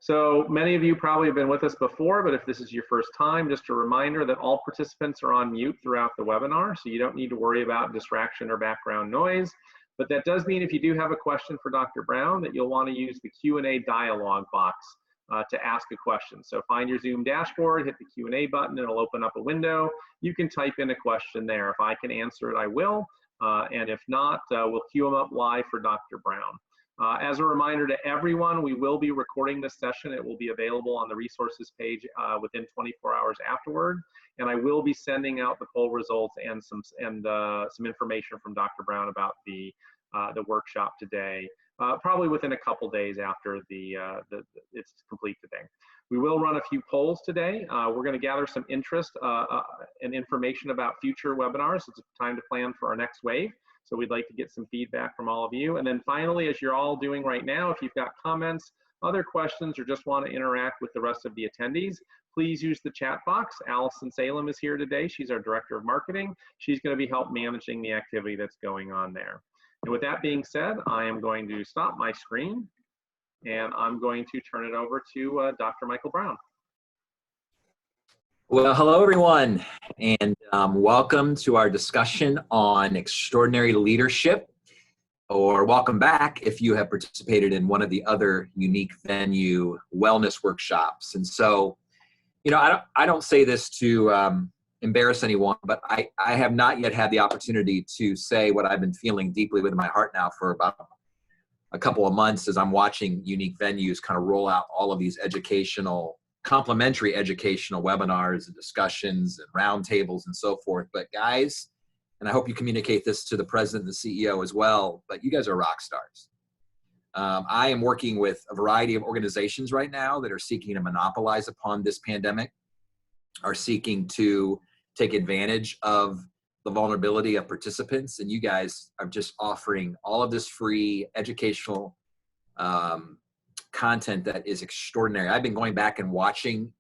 So many of you probably have been with us before, but if this is your first time, just a reminder that all participants are on mute throughout the webinar, so you don't need to worry about distraction or background noise. But that does mean if you do have a question for Dr. Brown, that you'll want to use the Q&A dialog box to ask a question. So find your Zoom dashboard, hit the Q&A button, and it'll open up a window. You can type in a question there. If I can answer it, I will. And if not, we'll queue them up live for Dr. Brown. As a reminder to everyone, we will be recording this session. It will be available on the resources page within 24 hours afterward. And I will be sending out the poll results and some information from Dr. Brown about the workshop today, probably within a couple days after it's complete today. We will run a few polls today. We're going to gather some interest and information about future webinars. It's time to plan for our next wave. So we'd like to get some feedback from all of you. And then finally, as you're all doing right now, if you've got comments, other questions, or just want to interact with the rest of the attendees, please use the chat box. Allison Salem is here today. She's our Director of Marketing. She's going to be managing the activity that's going on there. And with that being said, I am going to stop my screen and I'm going to turn it over to Dr. Michael Brown. Well, hello everyone, and welcome to our discussion on extraordinary leadership, or welcome back if you have participated in one of the other unique venue wellness workshops. And so, you know, I don't say this to embarrass anyone, but I have not yet had the opportunity to say what I've been feeling deeply within my heart now for about a couple of months as I'm watching unique venues kind of roll out all of these complimentary educational webinars and discussions and roundtables and so forth. But guys, and I hope you communicate this to the president and the CEO as well, but you guys are rock stars. I am working with a variety of organizations right now that are seeking to monopolize upon this pandemic, are seeking to take advantage of the vulnerability of participants. And you guys are just offering all of this free educational content that is extraordinary. I've been going back and watching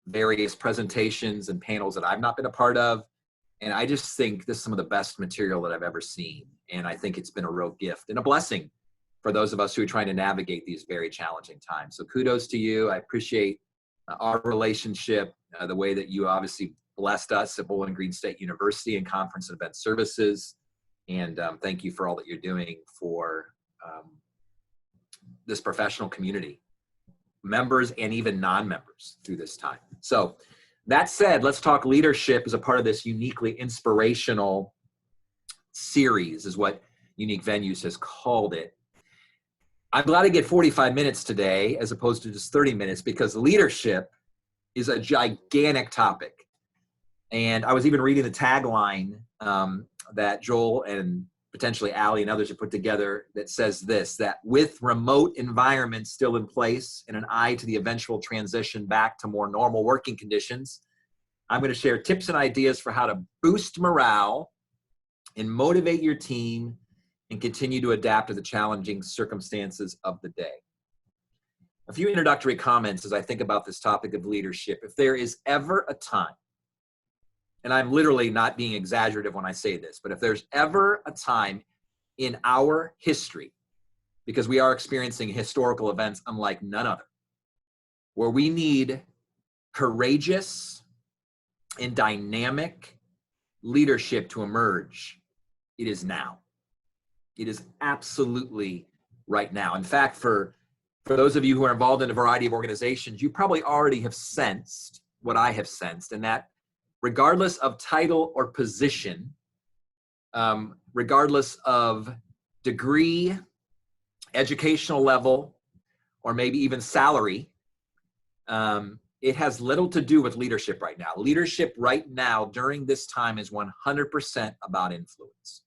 various presentations and panels that I've not been a part of. And I just think this is some of the best material that I've ever seen. And I think it's been a real gift and a blessing for those of us who are trying to navigate these very challenging times. So kudos to you. I appreciate our relationship, the way that you obviously blessed us at Bowling Green State University and Conference and Event Services. And thank you for all that you're doing for this professional community, members and even non-members through this time. So that said, let's talk leadership as a part of this uniquely inspirational series is what Unique Venues has called it. I'm glad to get 45 minutes today as opposed to just 30 minutes because leadership is a gigantic topic. And I was even reading the tagline that Joel and potentially Allie and others have put together that says this, that with remote environments still in place and an eye to the eventual transition back to more normal working conditions, I'm going to share tips and ideas for how to boost morale and motivate your team and continue to adapt to the challenging circumstances of the day. A few introductory comments as I think about this topic of leadership. If there is ever a time, and I'm literally not being exaggerative when I say this, but if there's ever a time in our history, because we are experiencing historical events unlike none other, where we need courageous and dynamic leadership to emerge, it is now. It is absolutely right now. In fact, for those of you who are involved in a variety of organizations, you probably already have sensed what I have sensed, and that regardless of title or position, regardless of degree, educational level, or maybe even salary, it has little to do with leadership right now. Leadership right now during this time is 100% about influence.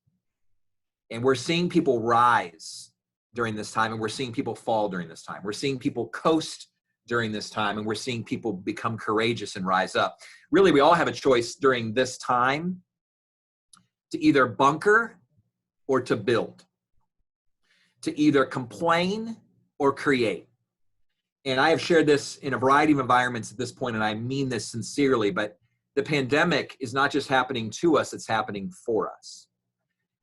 And we're seeing people rise during this time, and we're seeing people fall during this time. We're seeing people coast during this time, and we're seeing people become courageous and rise up. Really, we all have a choice during this time to either bunker or to build, to either complain or create. And I have shared this in a variety of environments at this point, and I mean this sincerely, but the pandemic is not just happening to us, it's happening for us.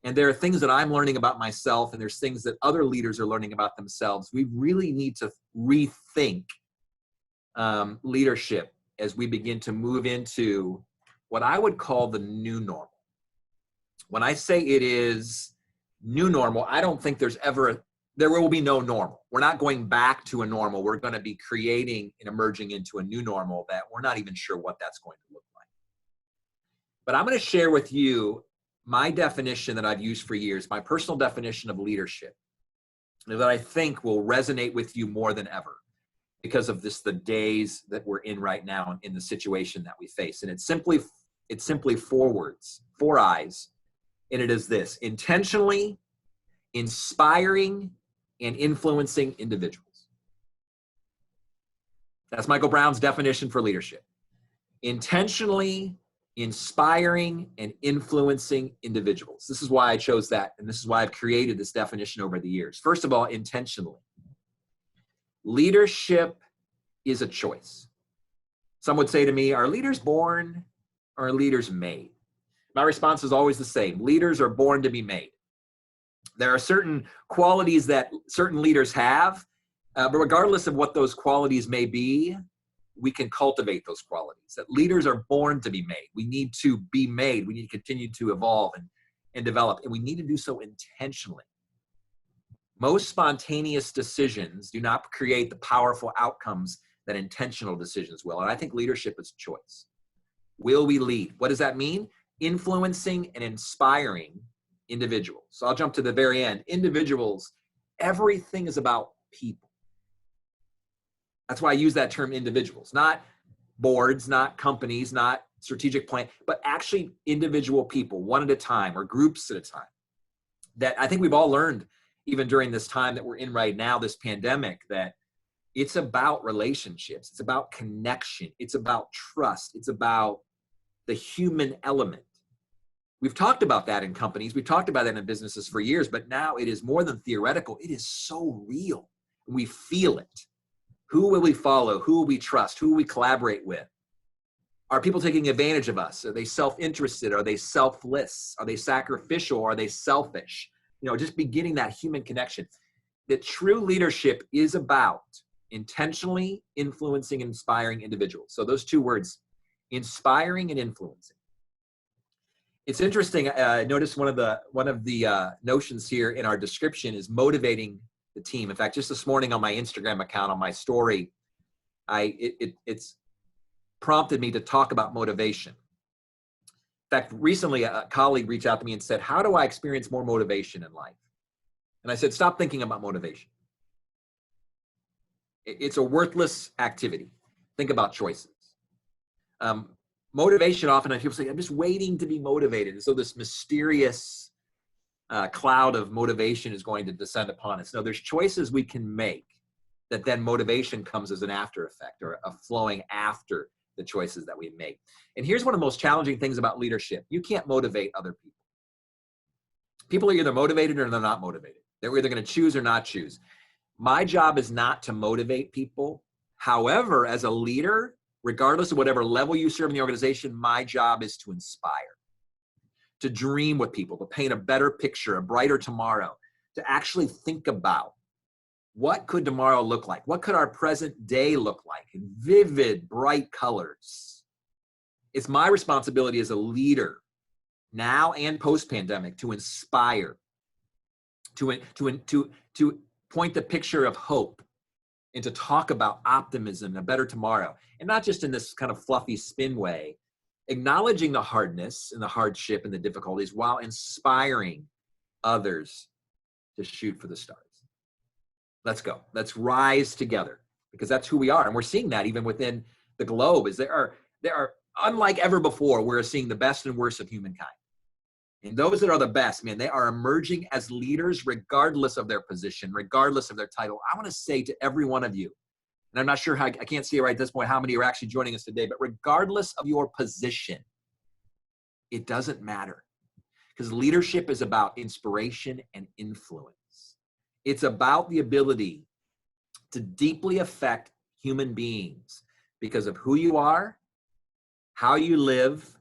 And there are things that I'm learning about myself, and there's things that other leaders are learning about themselves. We really need to rethink leadership as we begin to move into what I would call the new normal. When I say it is new normal, I don't think there will be no normal. We're not going back to a normal. We're going to be creating and emerging into a new normal that we're not even sure what that's going to look like. But I'm going to share with you my definition that I've used for years, my personal definition of leadership, that I think will resonate with you more than ever because of the days that we're in right now and in the situation that we face. And it's simply 4 words, 4 I's. And it is this: intentionally inspiring and influencing individuals. That's Michael Brown's definition for leadership. Intentionally inspiring and influencing individuals. This is why I chose that, and this is why I've created this definition over the years. First of all, intentionally. Leadership is a choice. Some would say to me, are leaders born or are leaders made? My response is always the same. Leaders are born to be made. There are certain qualities that certain leaders have, but regardless of what those qualities may be, we can cultivate those qualities. That leaders are born to be made. We need to be made. We need to continue to evolve and develop, and we need to do so intentionally. Most spontaneous decisions do not create the powerful outcomes that intentional decisions will, and I think leadership is choice. Will we lead? What does that mean? Influencing and inspiring individuals. So I'll jump to the very end. Individuals, everything is about people. That's why I use that term individuals, not boards, not companies, not strategic plan, but actually individual people, one at a time or groups at a time. That I think we've all learned, even during this time that we're in right now, this pandemic, that it's about relationships. It's about connection. It's about trust. It's about the human element. We've talked about that in companies. We've talked about that in businesses for years, but now it is more than theoretical. It is so real. We feel it. Who will we follow? Who will we trust? Who will we collaborate with? Are people taking advantage of us? Are they self-interested? Are they selfless? Are they sacrificial? Are they selfish? Just beginning that human connection. That true leadership is about intentionally influencing and inspiring individuals. So those 2 words, inspiring and influencing. It's interesting. Notice one of the notions here in our description is motivating the team. In fact, just this morning on my Instagram account, on my story, it's prompted me to talk about motivation. In fact, recently a colleague reached out to me and said, how do I experience more motivation in life? And I said, stop thinking about motivation. It's a worthless activity. Think about choices. Motivation, often people say, I'm just waiting to be motivated. And so this mysterious cloud of motivation is going to descend upon us. No, there's choices we can make that then motivation comes as an after effect or a flowing after the choices that we make. And here's one of the most challenging things about leadership. You can't motivate other people. People are either motivated or they're not motivated. They're either going to choose or not choose. My job is not to motivate people. However, as a leader, regardless of whatever level you serve in the organization, my job is to inspire, to dream with people, to paint a better picture, a brighter tomorrow, to actually think about what could tomorrow look like? What could our present day look like in vivid, bright colors? It's my responsibility as a leader, now and post-pandemic, to inspire, to point the picture of hope, and to talk about optimism and a better tomorrow. And not just in this kind of fluffy spin way, acknowledging the hardness and the hardship and the difficulties while inspiring others to shoot for the stars. Let's go. Let's rise together, because that's who we are. And we're seeing that even within the globe. Is there are unlike ever before, we're seeing the best and worst of humankind. And those that are the best, man, they are emerging as leaders regardless of their position, regardless of their title. I want to say to every one of you, and I'm not sure how, I can't see right at this point how many are actually joining us today, but regardless of your position, it doesn't matter, because leadership is about inspiration and influence. It's about the ability to deeply affect human beings because of who you are, how you live,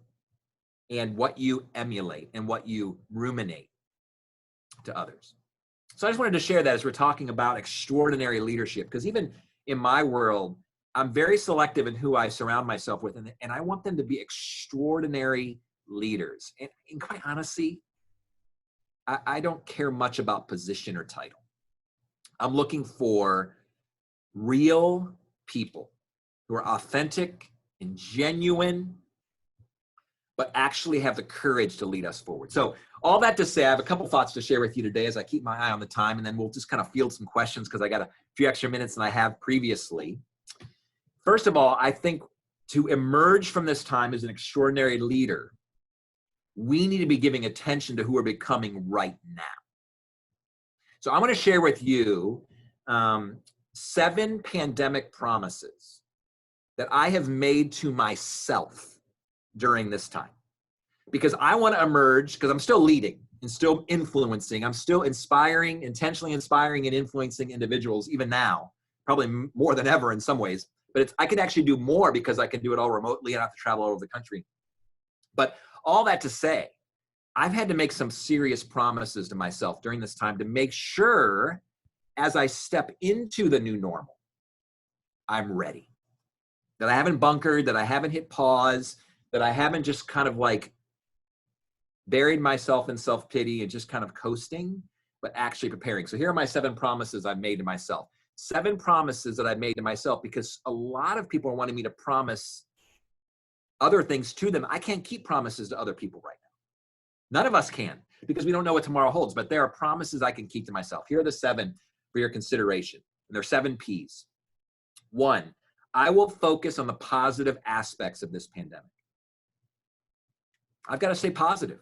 and what you emulate and what you ruminate to others. So I just wanted to share that as we're talking about extraordinary leadership, because even in my world, I'm very selective in who I surround myself with, and I want them to be extraordinary leaders. And quite honestly, I don't care much about position or title. I'm looking for real people who are authentic and genuine, but actually have the courage to lead us forward. So all that to say, I have a couple thoughts to share with you today as I keep my eye on the time, and then we'll just kind of field some questions because I got a few extra minutes than I have previously. First of all, I think to emerge from this time as an extraordinary leader, we need to be giving attention to who we're becoming right now. So I'm going to share with you 7 pandemic promises that I have made to myself during this time. Because I want to emerge, because I'm still leading and still influencing. I'm still inspiring, intentionally inspiring and influencing individuals even now, probably more than ever in some ways. But I can actually do more because I can do it all remotely and I have to travel all over the country. But all that to say, I've had to make some serious promises to myself during this time to make sure as I step into the new normal, I'm ready. That I haven't bunkered, that I haven't hit pause, that I haven't just kind of like buried myself in self-pity and just kind of coasting, but actually preparing. So here are my 7 promises I've made to myself. 7 promises that I've made to myself, because a lot of people are wanting me to promise other things to them. I can't keep promises to other people right now. None of us can, because we don't know what tomorrow holds, but there are promises I can keep to myself. Here are the 7 for your consideration. And they're 7 P's. 1, I will focus on the positive aspects of this pandemic. I've got to stay positive.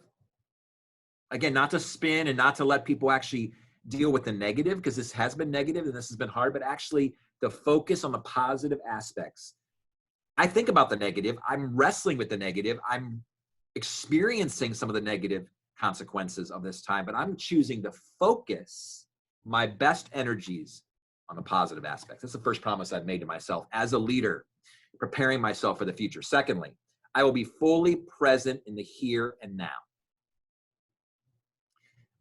Again, not to spin and not to let people actually deal with the negative, because this has been negative and this has been hard, but actually to focus on the positive aspects. I think about the negative. I'm wrestling with the negative. I'm experiencing some of the negative consequences of this time, but I'm choosing to focus my best energies on the positive aspects. That's the first promise I've made to myself as a leader, preparing myself for the future. Secondly, I will be fully present in the here and now.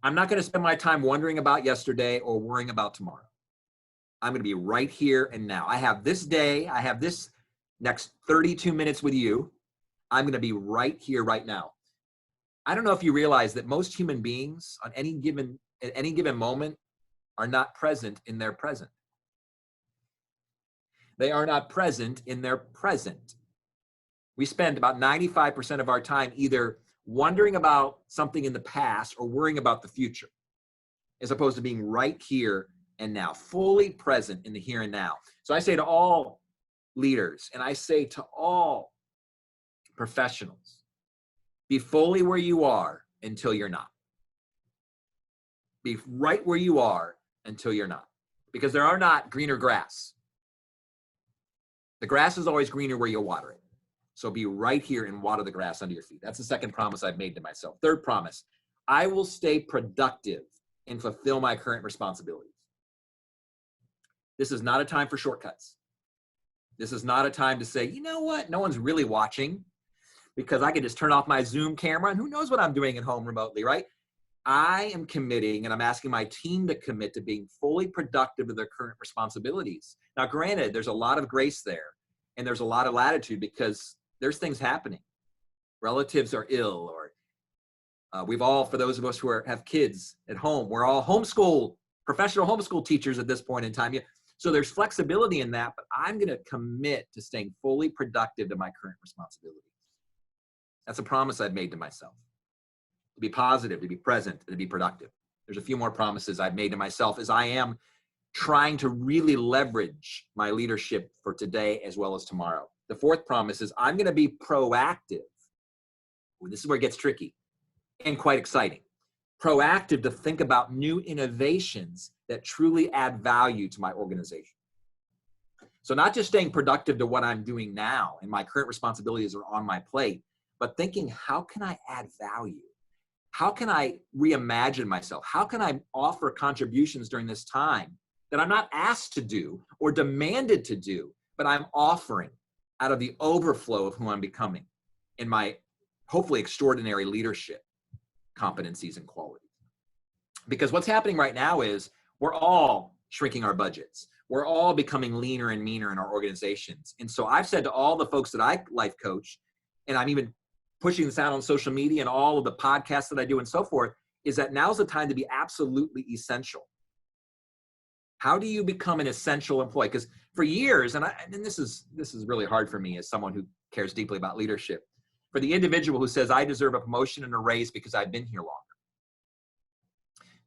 I'm not going to spend my time wondering about yesterday or worrying about tomorrow. I'm going to be right here and now. I have this day. I have this next 32 minutes with you. I'm going to be right here, right now. I don't know if you realize that most human beings at any given moment are not present in their present. They are not present in their present. We spend about 95% of our time either wondering about something in the past or worrying about the future, as opposed to being right here and now, fully present in the here and now. So I say to all leaders, and I say to all professionals, be fully where you are until you're not. Be right where you are until you're not, because there are not greener grass. The grass is always greener where you water it. So be right here and water the grass under your feet. That's the second promise I've made to myself. Third promise, I will stay productive and fulfill my current responsibilities. This is not a time for shortcuts. This is not a time to say, you know what, no one's really watching because I can just turn off my Zoom camera and who knows what I'm doing at home remotely, right? I am committing, and I'm asking my team to commit to being fully productive to their current responsibilities. Now, granted, there's a lot of grace there and there's a lot of latitude because there's things happening. Relatives are ill, or we've all, for those of us who have kids at home, we're all professional homeschool teachers at this point in time. So there's flexibility in that, but I'm going to commit to staying fully productive to my current responsibilities. That's a promise I've made to myself. To be positive, to be present, and to be productive. There's a few more promises I've made to myself as I am trying to really leverage my leadership for today as well as tomorrow. The fourth promise is I'm going to be proactive. This is where it gets tricky and quite exciting. Proactive to think about new innovations that truly add value to my organization. So not just staying productive to what I'm doing now and my current responsibilities are on my plate, but thinking, how can I add value? How can I reimagine myself? How can I offer contributions during this time that I'm not asked to do or demanded to do, but I'm offering out of the overflow of who I'm becoming in my hopefully extraordinary leadership competencies and qualities. Because what's happening right now is we're all shrinking our budgets. We're all becoming leaner and meaner in our organizations. And so I've said to all the folks that I life coach, and I'm even pushing this out on social media and all of the podcasts that I do and so forth, is that now's the time to be absolutely essential. How do you become an essential employee? Because for years, and this is really hard for me as someone who cares deeply about leadership, for the individual who says, I deserve a promotion and a raise because I've been here longer.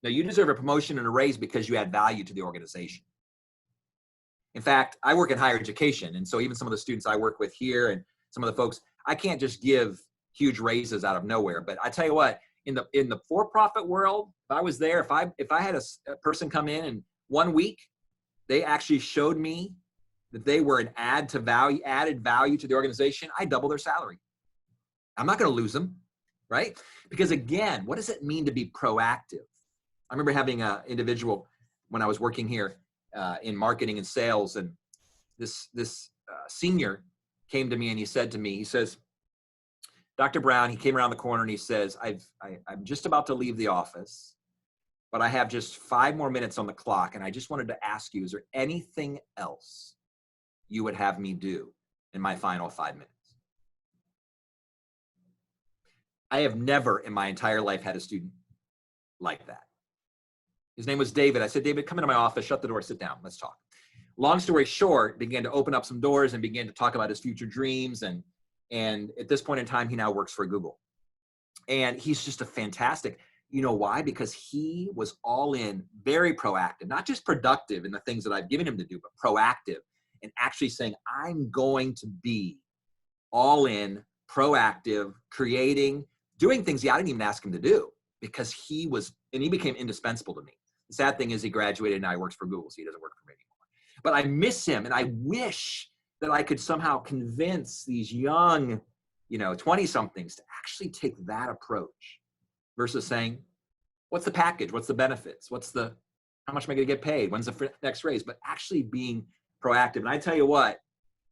No, you deserve a promotion and a raise because you add value to the organization. In fact, I work in higher education. And so even some of the students I work with here and some of the folks, I can't just give huge raises out of nowhere. But I tell you what, in the for-profit world, if I was there, if I had a person come in and 1 week, they actually showed me that they were an added value to the organization, I double their salary. I'm not going to lose them, right? Because again, what does it mean to be proactive? I remember having an individual when I was working here in marketing and sales, and this senior came to me and he said to me, he says, Dr. Brown, he came around the corner and he says, I'm just about to leave the office, but I have just 5 more minutes on the clock. And I just wanted to ask you, is there anything else you would have me do in my final 5 minutes? I have never in my entire life had a student like that. His name was David. I said, David, come into my office, shut the door, sit down, let's talk. Long story short, began to open up some doors and began to talk about his future dreams. And at this point in time, he now works for Google. And he's just a fantastic, you know why? Because he was all in, very proactive, not just productive in the things that I've given him to do, but proactive and actually saying, I'm going to be all in, proactive, creating, doing things I didn't even ask him to do because he became indispensable to me. The sad thing is he graduated and now he works for Google, so he doesn't work for me anymore. But I miss him, and I wish that I could somehow convince these young, 20-somethings to actually take that approach versus saying, what's the package? What's the benefits? How much am I going to get paid? When's the next raise? But actually being proactive. And I tell you what,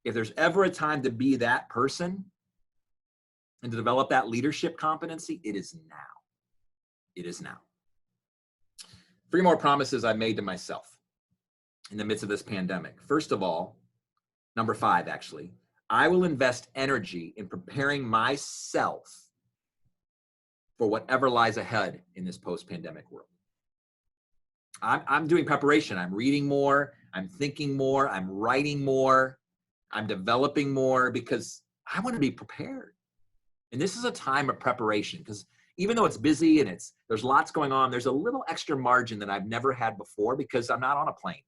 if there's ever a time to be that person and to develop that leadership competency, it is now. It is now. 3 more promises I made to myself in the midst of this pandemic. First of all, number 5, actually, I will invest energy in preparing myself for whatever lies ahead in this post-pandemic world. I'm doing preparation. I'm reading more. I'm thinking more. I'm writing more. I'm developing more because I want to be prepared. And this is a time of preparation because even though it's busy and there's lots going on, there's a little extra margin that I've never had before because I'm not on a plane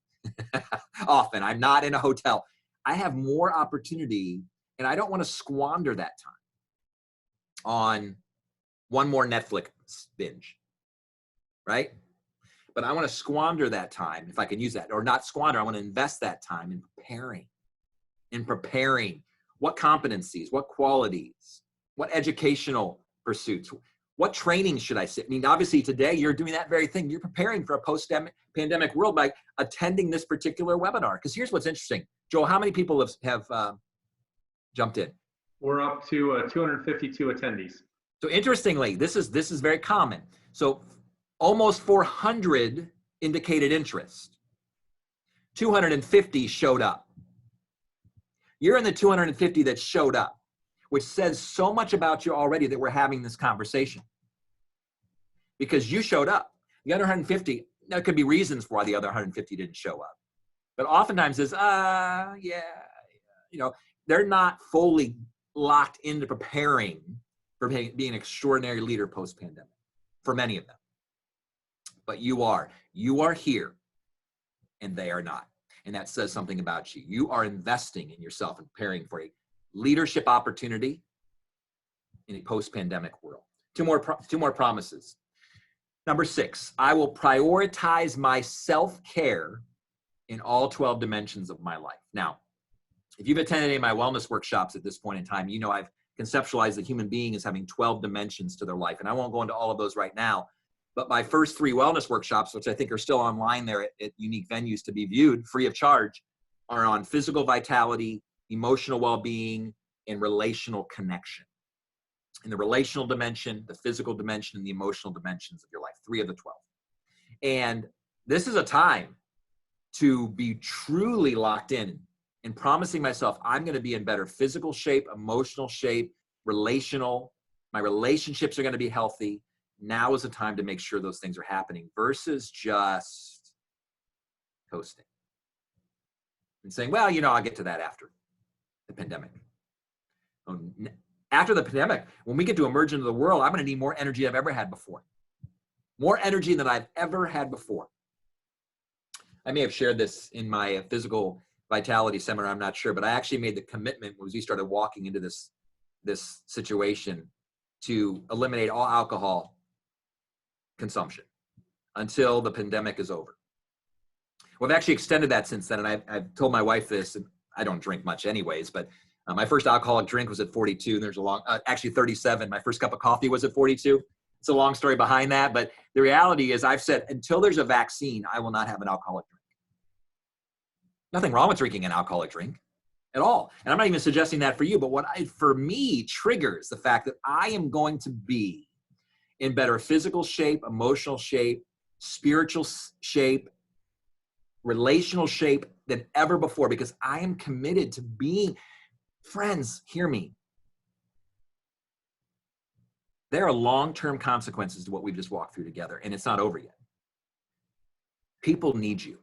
often. I'm not in a hotel. I have more opportunity, and I don't want to squander that time on one more Netflix binge, right? But I want to squander that time, if I can use that, or not squander. I want to invest that time in preparing what competencies, what qualities, what educational pursuits, what training should I sit? I mean, obviously today you're doing that very thing. You're preparing for a post-pandemic world by attending this particular webinar. Because here's what's interesting. Joel, how many people have jumped in? We're up to 252 attendees. So interestingly, this is very common. So almost 400 indicated interest. 250 showed up. You're in the 250 that showed up, which says so much about you already that we're having this conversation. Because you showed up. The other 150, there could be reasons for why the other 150 didn't show up. But oftentimes it's, they're not fully locked into preparing for being an extraordinary leader post-pandemic, for many of them. But you are here, and they are not. And that says something about you. You are investing in yourself and preparing for a leadership opportunity in a post-pandemic world. Two more promises. Number 6, I will prioritize my self-care in all 12 dimensions of my life. Now, if you've attended any of my wellness workshops at this point in time, I've conceptualized the human being as having 12 dimensions to their life. And I won't go into all of those right now, but my first 3 wellness workshops, which I think are still online there at unique venues to be viewed free of charge, are on physical vitality, emotional well-being, and relational connection. In the relational dimension, the physical dimension, and the emotional dimensions of your life, 3 of the 12. And this is a time to be truly locked in and promising myself I'm going to be in better physical shape, emotional shape, relational. My relationships are going to be healthy. Now is the time to make sure those things are happening versus just coasting and saying, well, I'll get to that after the pandemic. After the pandemic, when we get to emerge into the world, I'm going to need more energy than I've ever had before. More energy than I've ever had before. I may have shared this in my physical vitality seminar, I'm not sure, but I actually made the commitment when we started walking into this situation to eliminate all alcohol consumption until the pandemic is over. Well, I've actually extended that since then, and I've told my wife this, and I don't drink much anyways, but my first alcoholic drink was at 42, and there's actually 37. My first cup of coffee was at 42. It's a long story behind that, but the reality is I've said, until there's a vaccine, I will not have an alcoholic drink. Nothing wrong with drinking an alcoholic drink at all. And I'm not even suggesting that for you, but for me triggers the fact that I am going to be in better physical shape, emotional shape, spiritual shape, relational shape than ever before, because I am committed to being, friends, hear me. There are long-term consequences to what we've just walked through together, and it's not over yet. People need you.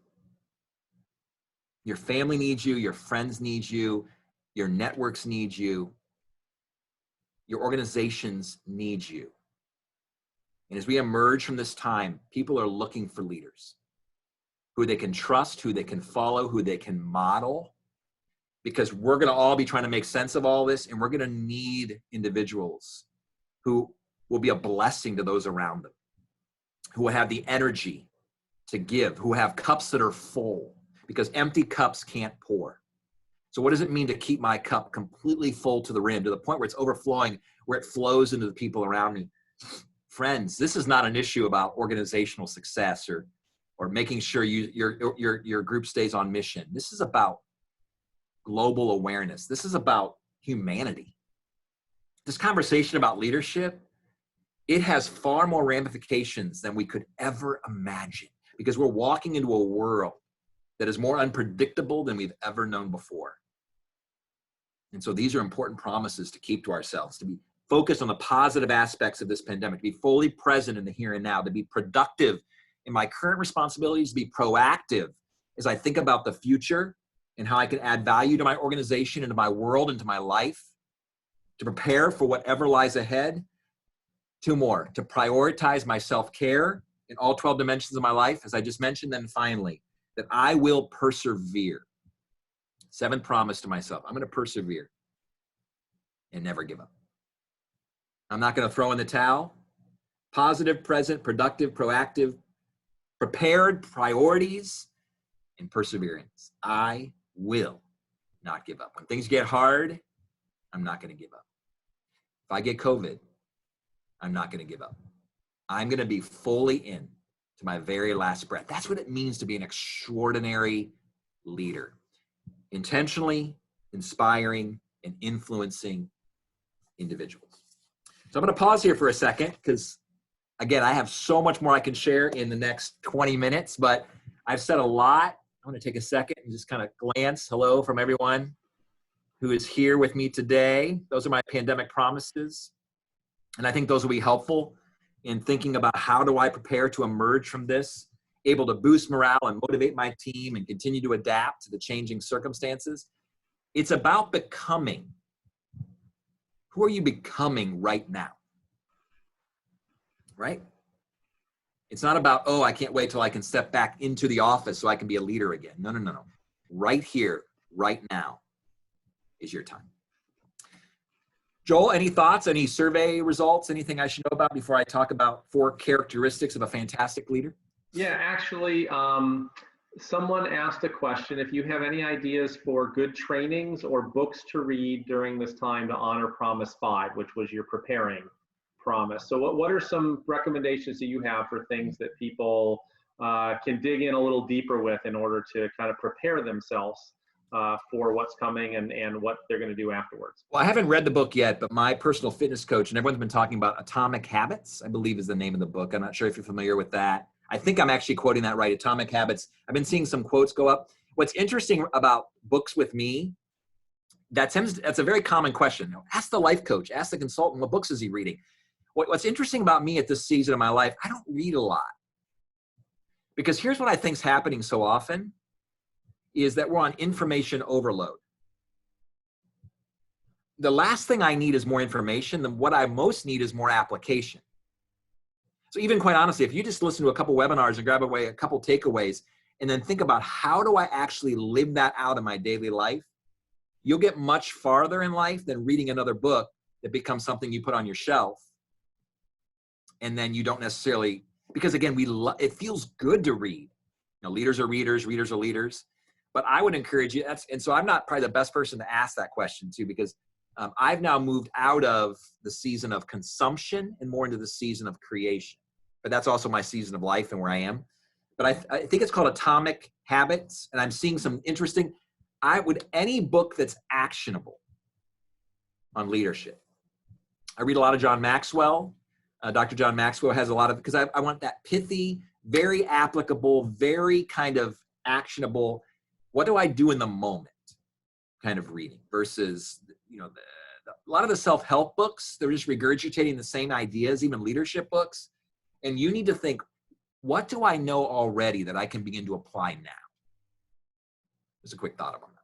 Your family needs you, your friends need you, your networks need you, your organizations need you. And as we emerge from this time, people are looking for leaders who they can trust, who they can follow, who they can model, because we're going to all be trying to make sense of all this, and we're going to need individuals who will be a blessing to those around them, who will have the energy to give, who have cups that are full, because empty cups can't pour. So what does it mean to keep my cup completely full to the rim, to the point where it's overflowing, where it flows into the people around me? Friends, this is not an issue about organizational success or making sure your group stays on mission. This is about global awareness. This is about humanity. This conversation about leadership, it has far more ramifications than we could ever imagine, because we're walking into a world that is more unpredictable than we've ever known before. And so these are important promises to keep to ourselves, to be focused on the positive aspects of this pandemic, to be fully present in the here and now, to be productive in my current responsibilities, to be proactive as I think about the future and how I can add value to my organization and to my world and to my life, to prepare for whatever lies ahead. Two more, to prioritize my self-care in all 12 dimensions of my life, as I just mentioned. Then finally, that I will persevere. 7th promise to myself, I'm going to persevere and never give up. I'm not going to throw in the towel. Positive, present, productive, proactive, prepared, priorities, and perseverance. I will not give up. When things get hard, I'm not going to give up. If I get COVID, I'm not going to give up. I'm going to be fully in to my very last breath. That's what it means to be an extraordinary leader. Intentionally inspiring and influencing individuals. So I'm going to pause here for a second, because again, I have so much more I can share in the next 20 minutes, but I've said a lot. I want to take a second and just kind of glance. Hello from everyone who is here with me today. Those are my pandemic promises. And I think those will be helpful in thinking about how do I prepare to emerge from this, able to boost morale and motivate my team and continue to adapt to the changing circumstances. It's about becoming. Who are you becoming right now? Right? It's not about, oh, I can't wait till I can step back into the office so I can be a leader again. No, no, no, no. Right here, right now is your time. Joel, any thoughts, any survey results, anything I should know about before I talk about 4 characteristics of a fantastic leader? Yeah, actually, someone asked a question. If you have any ideas for good trainings or books to read during this time to honor Promise 5, which was your preparing promise. So what are some recommendations that you have for things that people can dig in a little deeper with in order to kind of prepare themselves for what's coming and what they're going to do afterwards? Well, I haven't read the book yet, but my personal fitness coach, and everyone's been talking about Atomic Habits, I believe is the name of the book. I'm not sure if you're familiar with that. I think I'm actually quoting that right, Atomic Habits. I've been seeing some quotes go up. What's interesting about books with me, that's a very common question. Ask the life coach, ask the consultant, what books is he reading? What's interesting about me at this season of my life, I don't read a lot. Because here's what I think is happening so often, is that we're on information overload. The last thing I need is more information. What I most need is more application. So even quite honestly, if you just listen to a couple webinars and grab away a couple takeaways, and then think about how do I actually live that out in my daily life, you'll get much farther in life than reading another book that becomes something you put on your shelf. And then you don't necessarily, because again, it feels good to read. You know, leaders are readers, readers are leaders. But I would encourage you, and so I'm not probably the best person to ask that question to, because I've now moved out of the season of consumption and more into the season of creation. But that's also my season of life and where I am. But I think it's called Atomic Habits, and I'm seeing some interesting, any book that's actionable on leadership. I read a lot of John Maxwell. Dr. John Maxwell has a lot of, because I want that pithy, very applicable, very kind of actionable, what do I do in the moment kind of reading versus, you know, a lot of the self-help books, they're just regurgitating the same ideas, even leadership books. And you need to think, what do I know already that I can begin to apply now? Just a quick thought about that.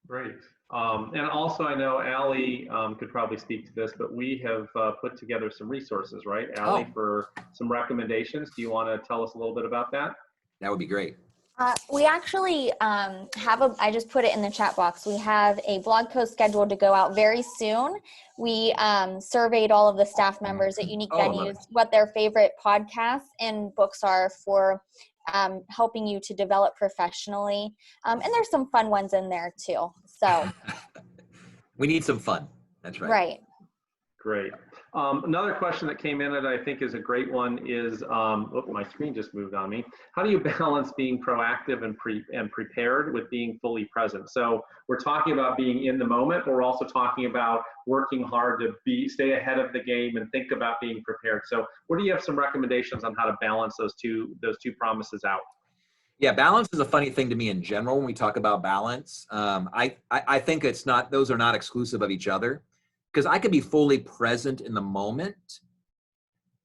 Great. And also, I know Allie could probably speak to this, but we have put together some resources, right, Allie, for some recommendations. Do you want to tell us a little bit about that? That would be great. We actually I just put it in the chat box. We have a blog post scheduled to go out very soon. We surveyed all of the staff members at Unique Venues what their favorite podcasts and books are for helping you to develop professionally. And there's some fun ones in there too. So we need some fun. That's right. Right. Great. Another question that came in that I think is a great one is, my screen just moved on me. How do you balance being proactive and prepared with being fully present? So we're talking about being in the moment, but we're also talking about working hard to stay ahead of the game and think about being prepared. So what do you have some recommendations on how to balance those two promises out? Yeah, balance is a funny thing to me in general when we talk about balance. I think those are not exclusive of each other. Because I could be fully present in the moment.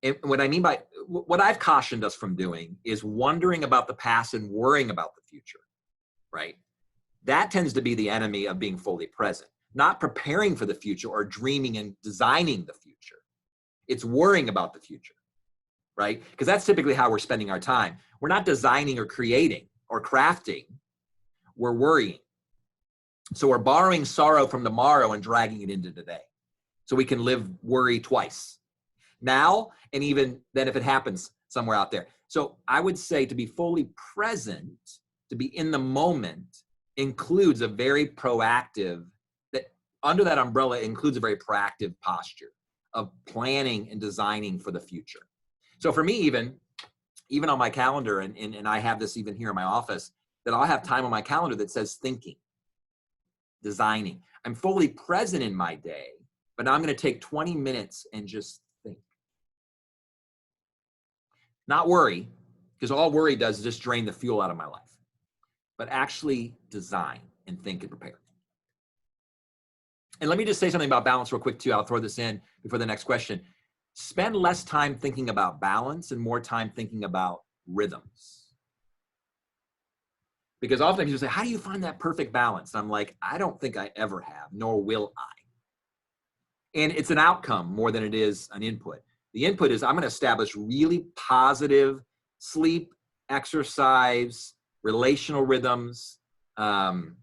And what I mean by, what I've cautioned us from doing is wondering about the past and worrying about the future, right? That tends to be the enemy of being fully present. Not preparing for the future or dreaming and designing the future. It's worrying about the future, right? Because that's typically how we're spending our time. We're not designing or creating or crafting. We're worrying. So we're borrowing sorrow from tomorrow and dragging it into today. So we can live worry twice, now and even then if it happens somewhere out there. So I would say to be fully present, to be in the moment, includes a very proactive, that under that umbrella includes a very proactive posture of planning and designing for the future. So for me, even on my calendar, and I have this even here in my office, that I'll have time on my calendar that says thinking, designing. I'm fully present in my day, but now I'm going to take 20 minutes and just think. Not worry, because all worry does is just drain the fuel out of my life. But actually design and think and prepare. And let me just say something about balance real quick too. I'll throw this in before the next question. Spend less time thinking about balance and more time thinking about rhythms. Because often people say, how do you find that perfect balance? And I'm like, I don't think I ever have, nor will I. And it's an outcome more than it is an input. The input is I'm going to establish really positive sleep, exercise, relational rhythms. And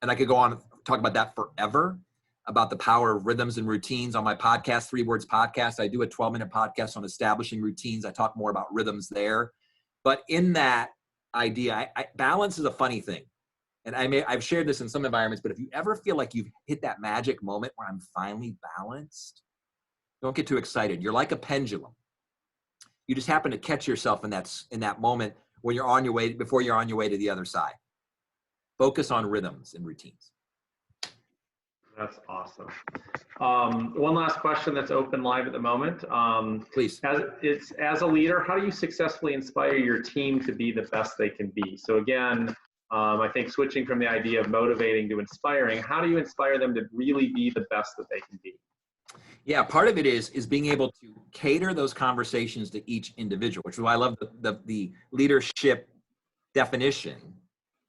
I could go on and talk about that forever, about the power of rhythms and routines on my podcast, 3 Words Podcast. I do a 12-minute podcast on establishing routines. I talk more about rhythms there. But in that idea, balance is a funny thing. And I've shared this in some environments, but if you ever feel like you've hit that magic moment where I'm finally balanced, don't get too excited. You're like a pendulum. You just happen to catch yourself in that moment when you're on your way, before you're on your way to the other side. Focus on rhythms and routines. That's awesome. One last question that's open live at the moment. Please. As a leader, how do you successfully inspire your team to be the best they can be? So again, I think switching from the idea of motivating to inspiring, how do you inspire them to really be the best that they can be? Yeah, part of it is being able to cater those conversations to each individual, which is why I love the leadership definition,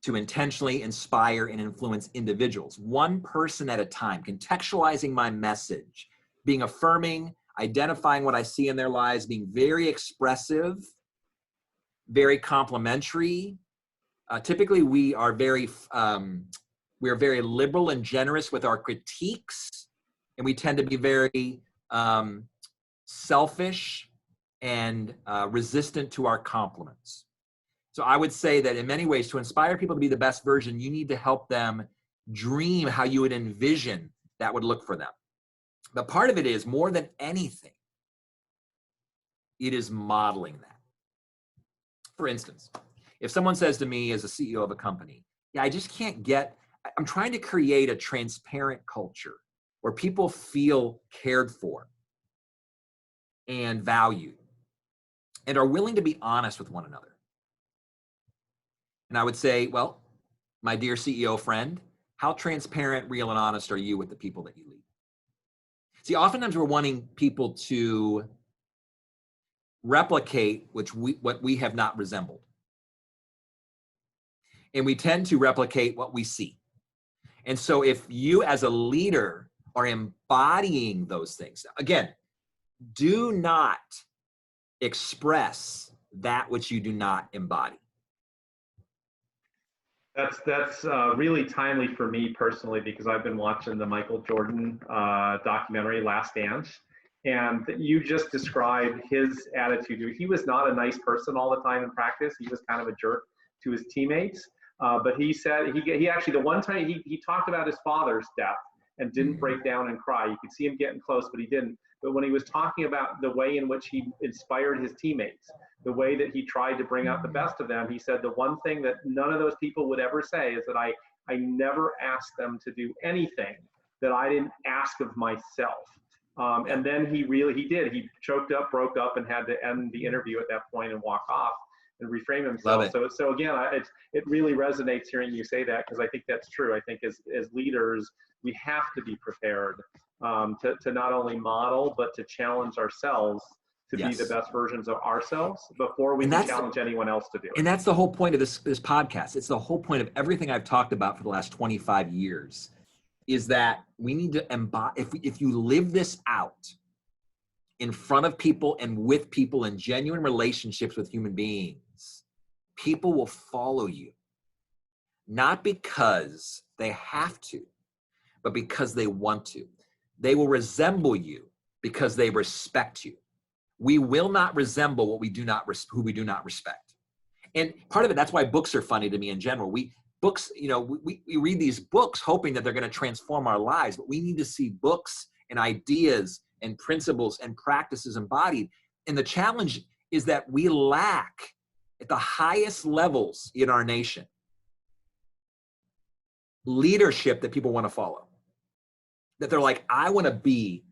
to intentionally inspire and influence individuals, one person at a time, contextualizing my message, being affirming, identifying what I see in their lives, being very expressive, very complimentary. Typically, we are very liberal and generous with our critiques, and we tend to be very selfish and resistant to our compliments. So I would say that in many ways, to inspire people to be the best version, you need to help them dream how you would envision that would look for them. But part of it is, more than anything, it is modeling that. For instance, if someone says to me as a CEO of a company, yeah, I'm trying to create a transparent culture where people feel cared for and valued and are willing to be honest with one another. And I would say, well, my dear CEO friend, how transparent, real, and honest are you with the people that you lead? See, oftentimes we're wanting people to replicate what we have not resembled. And we tend to replicate what we see. And so if you as a leader are embodying those things, again, do not express that which you do not embody. That's really timely for me personally, because I've been watching the Michael Jordan documentary, Last Dance, and you just described his attitude. He was not a nice person all the time in practice. He was kind of a jerk to his teammates. But he said he actually, the one time he talked about his father's death and didn't break down and cry. You could see him getting close, but he didn't. But when he was talking about the way in which he inspired his teammates, the way that he tried to bring out the best of them, he said the one thing that none of those people would ever say is that I never asked them to do anything that I didn't ask of myself. And then he did. He choked up, broke up, and had to end the interview at that point and walk off and reframe himself. So again, it really resonates hearing you say that, because I think that's true. I think as leaders, we have to be prepared to not only model, but to challenge ourselves to be the best versions of ourselves before we can challenge anyone else to do it. And that's the whole point of this podcast. It's the whole point of everything I've talked about for the last 25 years, is that we need to embody, if you live this out in front of people and with people in genuine relationships with human beings, people will follow you, not because they have to, but because they want to. They will resemble you because they respect you. We will not resemble who we do not respect. And part of it, that's why books are funny to me in general. We read these books hoping that they're going to transform our lives, but we need to see books and ideas and principles and practices embodied. And the challenge is that we lack at the highest levels in our nation leadership that people want to follow. That they're like, I want to be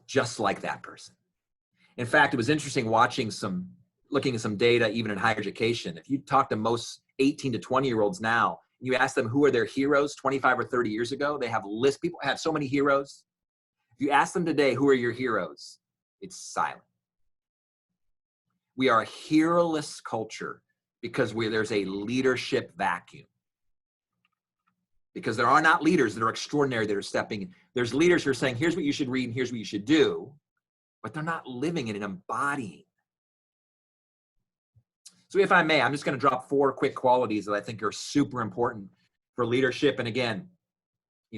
just like that person. In fact, it was interesting looking at some data, even in higher education. If you talk to most 18 to 20-year-olds now, and you ask them who are their heroes 25 or 30 years ago, they have lists. People have so many heroes. If you ask them today, who are your heroes? It's silent. We are a hero-less culture because there's a leadership vacuum. Because there are not leaders that are extraordinary that are stepping in. There's leaders who are saying, here's what you should read and here's what you should do, but they're not living it and embodying. So if I may, I'm just going to drop 4 quick qualities that I think are super important for leadership. And again,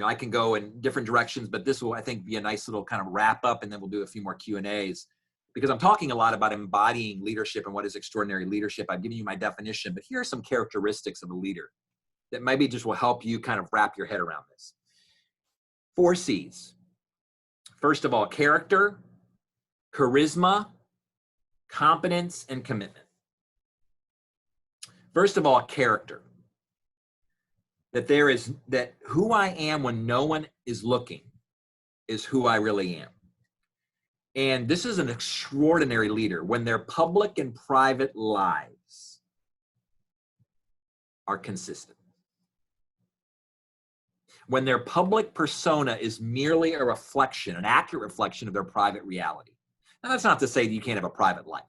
I can go in different directions, but this will, I think, be a nice little kind of wrap up, and then we'll do a few more Q&As, because I'm talking a lot about embodying leadership and what is extraordinary leadership. I've given you my definition, but here are some characteristics of a leader that maybe just will help you kind of wrap your head around this. 4 C's. First of all, character, charisma, competence, and commitment. First of all, character. that who I am when no one is looking is who I really am. And this is an extraordinary leader when their public and private lives are consistent. When their public persona is merely a reflection, an accurate reflection of their private reality. Now, that's not to say that you can't have a private life.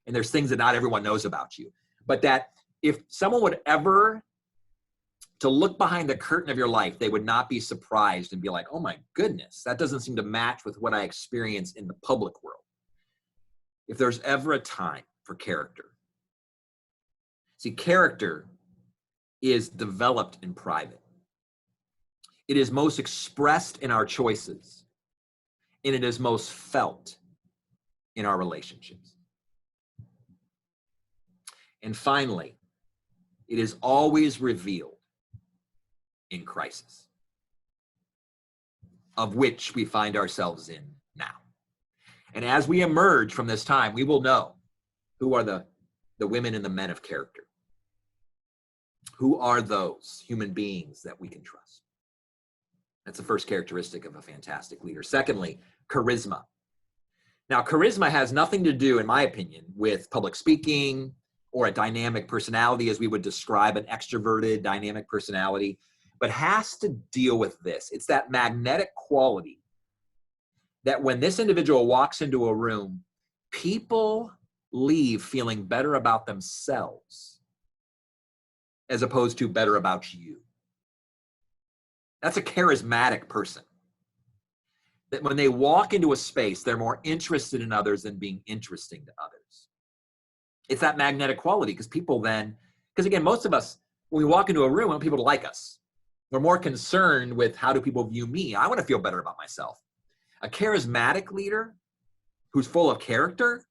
And there's things that not everyone knows about you. But that if someone would ever to look behind the curtain of your life, they would not be surprised and be like, oh my goodness, that doesn't seem to match with what I experience in the public world. If there's ever a time for character, see, character is developed in private. It is most expressed in our choices, and it is most felt in our relationships. And finally, it is always revealed in crisis, of which we find ourselves in now. And as we emerge from this time, we will know who are the women and the men of character. Who are those human beings that we can trust? That's the first characteristic of a fantastic leader. Secondly, charisma. Now, charisma has nothing to do, in my opinion, with public speaking or a dynamic personality, as we would describe an extroverted dynamic personality, but has to deal with this. It's that magnetic quality that when this individual walks into a room, people leave feeling better about themselves as opposed to better about you. That's a charismatic person. That when they walk into a space, they're more interested in others than being interesting to others. It's that magnetic quality because people then, because again, most of us, when we walk into a room, we want people to like us. We're more concerned with how do people view me. I want to feel better about myself. A charismatic leader who's full of character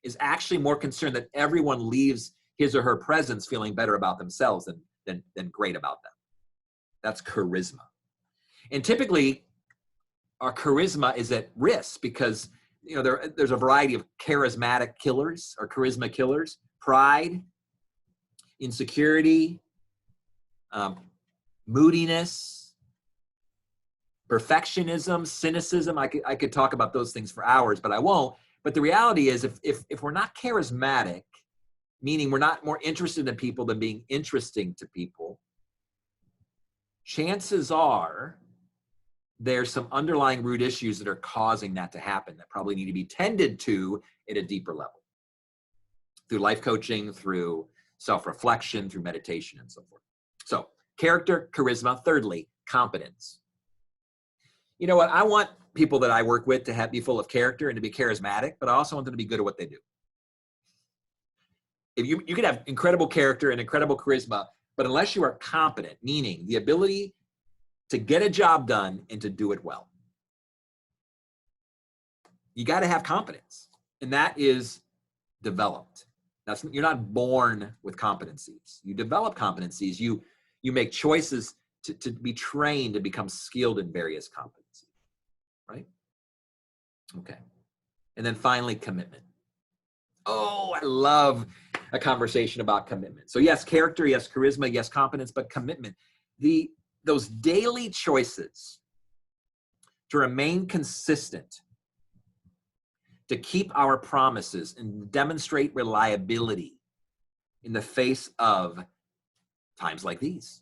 is actually more concerned that everyone leaves his or her presence feeling better about themselves than great about them. That's charisma. And typically, our charisma is at risk because there's a variety of charismatic killers or charisma killers: pride, insecurity, moodiness, perfectionism, cynicism. I could talk about those things for hours, but I won't. But the reality is, if we're not charismatic, meaning we're not more interested in people than being interesting to people, chances are there's some underlying root issues that are causing that to happen that probably need to be tended to at a deeper level through life coaching, through self-reflection, through meditation, and so forth. So character, charisma. Thirdly, competence. You know what? I want people that I work with to be full of character and to be charismatic, but I also want them to be good at what they do. If you could have incredible character and incredible charisma, but unless you are competent, meaning the ability to get a job done and to do it well, you got to have competence, and that is developed. You're not born with competencies. You develop competencies. You make choices to be trained to become skilled in various competencies, right? Okay. And then finally, commitment. Oh, I love a conversation about commitment. So yes, character, yes, charisma, yes, competence, but commitment. Those daily choices to remain consistent, to keep our promises and demonstrate reliability in the face of times like these.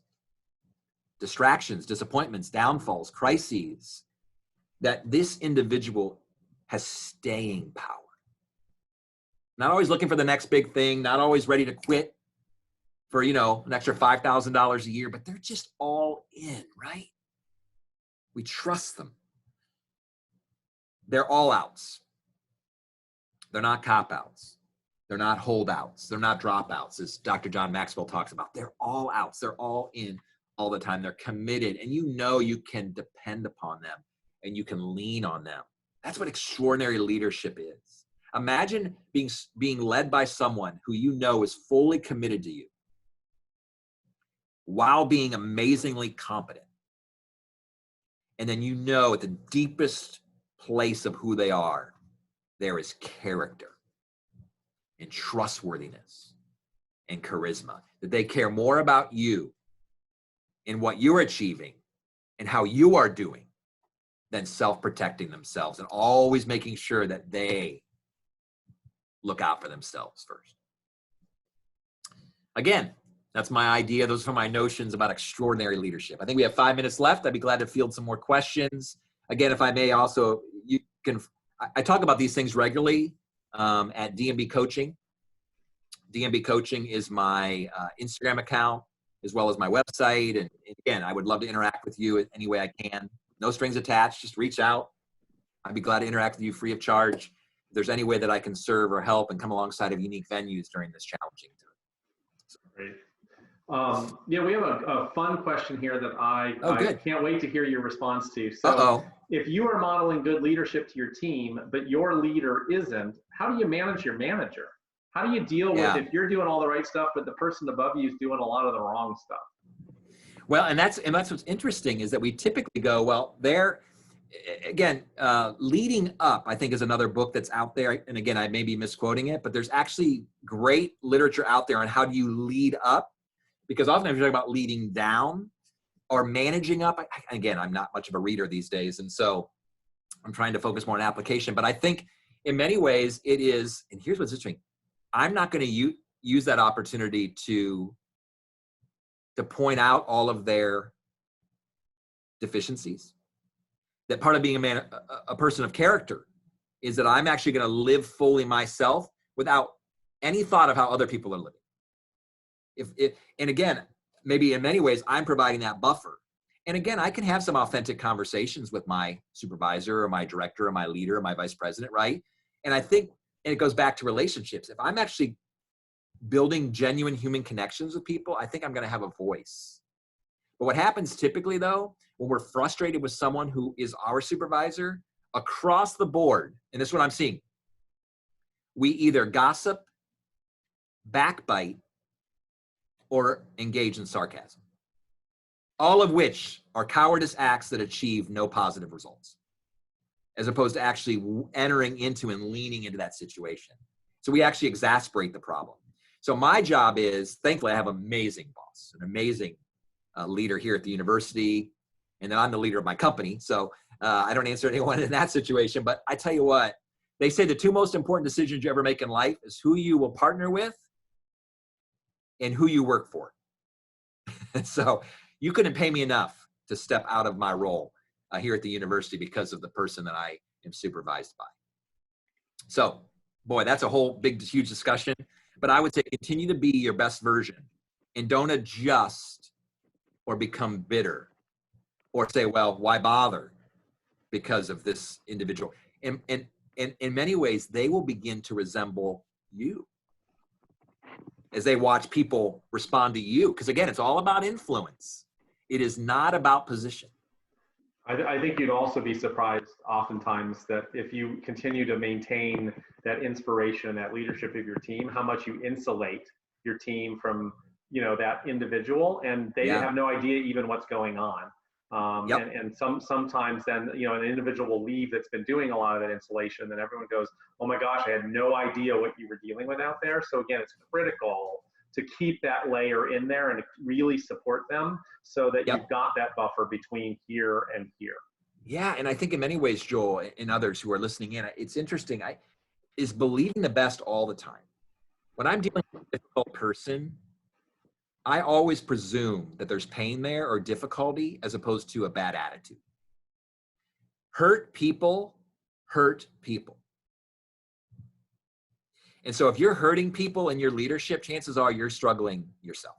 Distractions, disappointments, downfalls, crises, that this individual has staying power. Not always looking for the next big thing, not always ready to quit for, an extra $5,000 a year, but they're just all in, right? We trust them. They're all outs. They're not cop-outs. They're not holdouts. They're not dropouts, as Dr. John Maxwell talks about. They're all outs. They're all in all the time. They're committed, and you can depend upon them, and you can lean on them. That's what extraordinary leadership is. Imagine being led by someone who is fully committed to you while being amazingly competent. And then at the deepest place of who they are, there is character and trustworthiness and charisma, that they care more about you in what you're achieving and how you are doing than self-protecting themselves and always making sure that they look out for themselves first. Again, that's my idea. Those are my notions about extraordinary leadership. I think we have 5 minutes left. I'd be glad to field some more questions. Again, if I may also, you can, I talk about these things regularly at DMB Coaching. DMB Coaching is my Instagram account as well as my website. And again, I would love to interact with you any way I can. No strings attached, just reach out. I'd be glad to interact with you free of charge. If there's any way that I can serve or help and come alongside of unique venues during this challenging time. So. Great. Yeah, we have a fun question here that I can't wait to hear your response to. So if you are modeling good leadership to your team, but your leader isn't, how do you manage your manager? How do you deal with if you're doing all the right stuff, but the person above you is doing a lot of the wrong stuff? Well, and that's what's interesting is that we typically go, well, again, Leading Up, I think, is another book that's out there. And again, I may be misquoting it, but there's actually great literature out there on how do you lead up, because oftentimes you're talking about leading down or managing up. Again, I'm not much of a reader these days, and so I'm trying to focus more on application. But I think in many ways it is, and here's what's interesting, I'm not going to use that opportunity to point out all of their deficiencies. That part of being a person of character is that I'm actually going to live fully myself without any thought of how other people are living. And again, maybe in many ways, I'm providing that buffer. And again, I can have some authentic conversations with my supervisor or my director or my leader or my vice president, right? And I think, and it goes back to relationships. If I'm actually building genuine human connections with people, I think I'm going to have a voice. But what happens typically, though, when we're frustrated with someone who is our supervisor, across the board, and this is what I'm seeing, we either gossip, backbite, or engage in sarcasm. All of which are cowardice acts that achieve no positive results, as opposed to actually entering into and leaning into that situation. So we actually exasperate the problem. So my job is, thankfully, I have an amazing boss, an amazing leader here at the university, and then I'm the leader of my company. So I don't answer anyone in that situation, but I tell you what, they say the two most important decisions you ever make in life is who you will partner with and who you work for. So you couldn't pay me enough to step out of my role here at the university because of the person that I am supervised by. So, boy, that's a whole big, huge discussion. But I would say continue to be your best version and don't adjust or become bitter or say, well, why bother because of this individual. And in many ways, they will begin to resemble you as they watch people respond to you. Because again, it's all about influence. It is not about position. I think you'd also be surprised oftentimes that if you continue to maintain that inspiration, that leadership of your team, how much you insulate your team from, that individual, and they have no idea even what's going on. And sometimes then, an individual will leave that's been doing a lot of that insulation, and everyone goes, oh my gosh, I had no idea what you were dealing with out there. So again, it's critical to keep that layer in there and really support them so that you've got that buffer between here and here. Yeah, and I think in many ways, Joel, and others who are listening in, it's interesting, is believing the best all the time. When I'm dealing with a difficult person, I always presume that there's pain there or difficulty as opposed to a bad attitude. Hurt people hurt people. And so if you're hurting people in your leadership, chances are you're struggling yourself.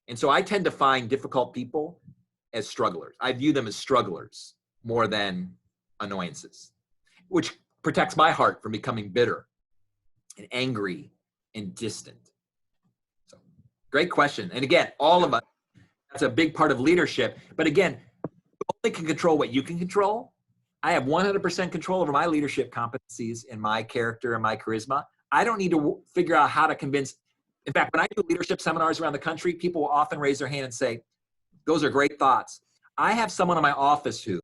And so I tend to find difficult people as strugglers. I view them as strugglers more than annoyances, which protects my heart from becoming bitter and angry and distant. So great question. And again, all of us, that's a big part of leadership. But again, you only can control what you can control. I have 100% control over my leadership competencies and my character and my charisma. I don't need to figure out how to convince. In fact, when I do leadership seminars around the country, people will often raise their hand and say, those are great thoughts. I have someone in my office who,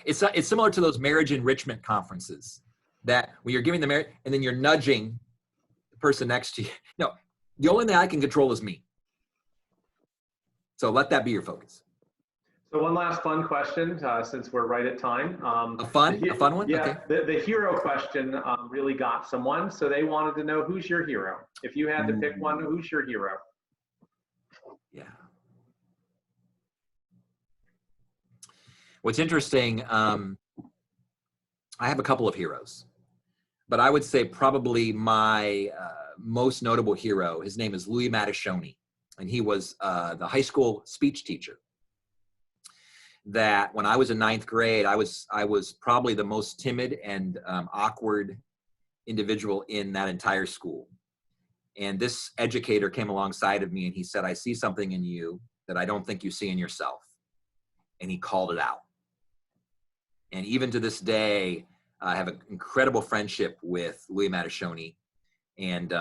it's similar to those marriage enrichment conferences that when you're giving the marriage and then you're nudging the person next to you. No, the only thing I can control is me. So let that be your focus. So one last fun question, since we're right at time. A fun one? Yeah, Okay. the hero question really got someone. So they wanted to know, who's your hero? If you had to pick one, who's your hero? Yeah. What's interesting, I have a couple of heroes, but I would say probably my most notable hero, his name is Louis Mattichoni, and he was the high school speech teacher that when I was in 9th grade, I was probably the most timid and awkward individual in that entire school. And this educator came alongside of me and he said, I see something in you that I don't think you see in yourself. And he called it out. And even to this day, I have an incredible friendship with Louis Mattichoni. And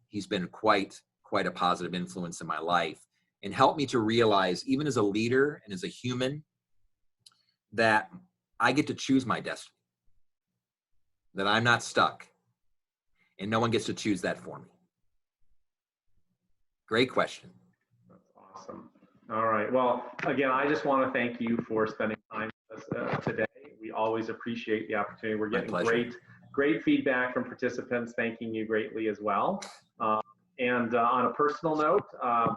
he's been quite a positive influence in my life and helped me to realize, even as a leader and as a human, that I get to choose my destiny, that I'm not stuck, and no one gets to choose that for me. Great question. That's awesome. All right. Well, again, I just want to thank you for spending time with us today. We always appreciate the opportunity. We're getting great feedback from participants, thanking you greatly as well. And on a personal note,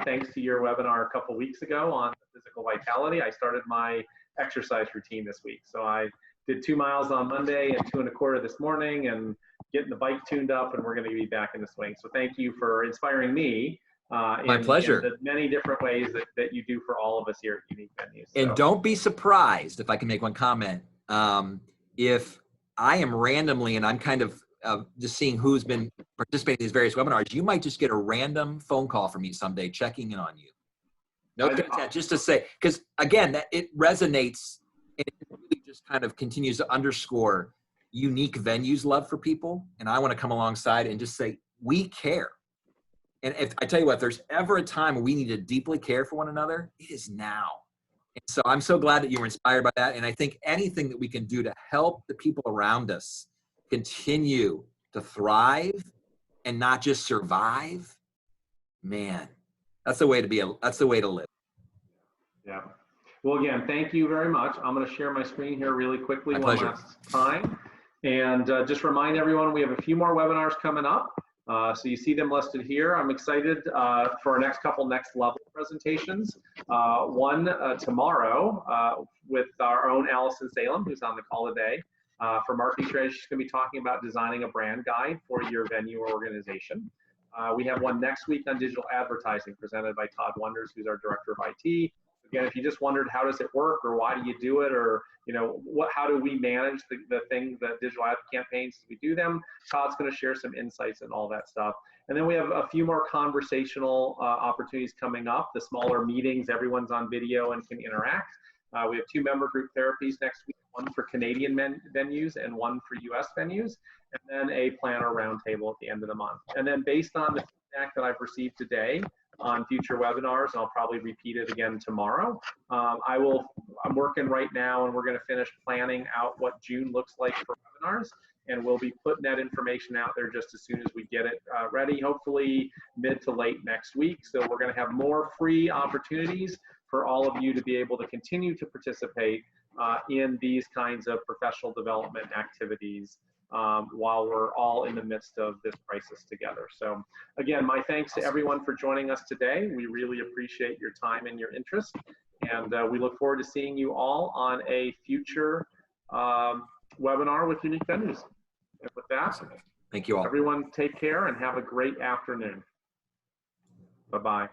thanks to your webinar a couple weeks ago on physical vitality, I started my exercise routine this week. So I did 2 miles on Monday and 2 1/4 this morning, and getting the bike tuned up, and we're going to be back in the swing. So thank you for inspiring me. My pleasure. In the many different ways that you do for all of us here at Unique Venues. And don't be surprised, if I can make one comment, if I am randomly, and I'm kind of just seeing who's been participating in these various webinars, you might just get a random phone call from me someday checking in on you. No content, just to say, because again, that it resonates and it really just kind of continues to underscore Unique Venues' love for people. And I want to come alongside and just say, we care. And if I tell you what, there's ever a time where we need to deeply care for one another, it is now. And so I'm so glad that you were inspired by that. And I think anything that we can do to help the people around us continue to thrive and not just survive, man, that's the way to be. That's the way to live. Yeah. Well, again, thank you very much. I'm going to share my screen here really quickly My one pleasure. last time. And just remind everyone, we have a few more webinars coming up. So you see them listed here. I'm excited for our next couple next level presentations. One tomorrow with our own Allison Salem, who's on the call today. For marketing strategy, she's going to be talking about designing a brand guide for your venue or organization. We have one next week on digital advertising presented by Todd Wonders, who's our director of IT. Again, if you just wondered how does it work or why do you do it, or how do we manage the digital ad campaigns as we do them, Todd's going to share some insights and all that stuff. And then we have a few more conversational opportunities coming up. The smaller meetings, everyone's on video and can interact. We have 2 member group therapies next week, one for Canadian venues and one for US venues, and then a planner roundtable at the end of the month. And then based on the feedback that I've received today on future webinars, and I'll probably repeat it again tomorrow, I'm working right now, and we're going to finish planning out what June looks like for webinars, and we'll be putting that information out there just as soon as we get it ready, hopefully mid to late next week. So we're going to have more free opportunities for all of you to be able to continue to participate in these kinds of professional development activities while we're all in the midst of this crisis together. So again, my thanks to everyone for joining us today. We really appreciate your time and your interest, and we look forward to seeing you all on a future webinar with Unique Venues. And with that, thank you all. Everyone take care and have a great afternoon. Bye-bye.